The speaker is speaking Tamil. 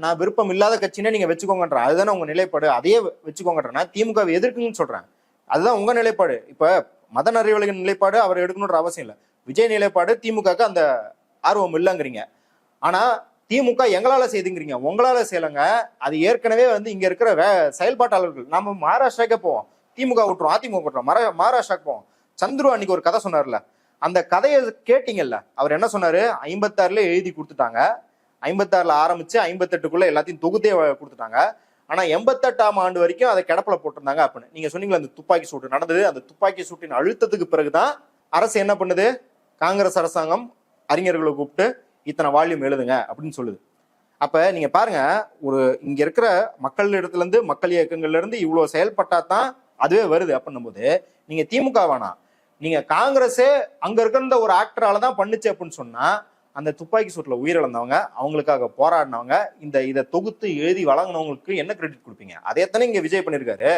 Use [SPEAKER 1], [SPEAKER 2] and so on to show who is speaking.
[SPEAKER 1] நான் விருப்பம் இல்லாத கட்சினே நீங்க வச்சுக்கோங்கன்ற, அதுதானே உங்க நிலைப்பாடு. அதையே வச்சுக்கோங்கன்றா திமுகவை எதிர்க்குங்கன்னு சொல்றேன். அதுதான் உங்க நிலைப்பாடு. இப்ப மதன் அறிவழகன் நிலைப்பாடு அவர் எடுக்கணும்ன்ற அவசியம் இல்லை. விஜய் நிலைப்பாடு திமுகக்கு அந்த ஆர்வம் இல்லைங்கிறீங்க. ஆனா திமுக எங்களால செய்துங்கிறீங்க. உங்களால செய்யலங்க. அது ஏற்கனவே இங்க இருக்கிற செயல்பாட்டாளர்கள். நம்ம மகாராஷ்டிராக்கே போவோம், திமுக விட்டுரும், அதிமுக விட்டுரும், மகாராஷ்டிராக்கு போவோம். சந்துரு அன்னைக்கு ஒரு கதை சொன்னார்ல, அந்த கதையை கேட்டீங்கல்ல. அவர் என்ன சொன்னாரு, 56ல எழுதி கொடுத்துட்டாங்க, 56ல ஆரம்பிச்சு 58க்குள்ள எல்லாத்தையும் தொகுத்தே கொடுத்துட்டாங்க. ஆனா 88ஆம் ஆண்டு வரைக்கும் அதை கிடப்பில போட்டிருந்தாங்க அப்படின்னு நீங்க சொன்னீங்களா. அந்த துப்பாக்கி சூட்டு நடந்தது. அந்த துப்பாக்கி சூட்டின் அழுத்தத்துக்கு பிறகுதான் அரசு என்ன பண்ணுது, காங்கிரஸ் அரசாங்கம் அறிஞர்களை கூப்பிட்டு இத்தனை வால்யூம் எழுதுங்க அப்படின்னு சொல்லுது. அப்ப நீங்க பாருங்க, ஒரு இங்க இருக்கிற மக்கள் இடத்துல இருந்து, மக்கள் இயக்கங்கள்ல இருந்து இவ்வளவு செயல்பட்டா தான் அதுவே வருது. அப்படின்னும் போது நீங்க திமுக வேணாம், நீங்க காங்கிரஸே அங்க இருக்கிற ஒரு ஆக்டரால தான் பண்ணுச்சு அப்படின்னு சொன்னா, அந்த துப்பாக்கி சூட்ல உயிரிழந்தவங்க, அவங்களுக்காக போராடினவங்க, இதை தொகுத்து எழுதி வழங்கினவங்களுக்கு என்ன கிரெடிட் கொடுப்பீங்க? அதே தானே இங்க விஜய் பண்ணிருக்காரு.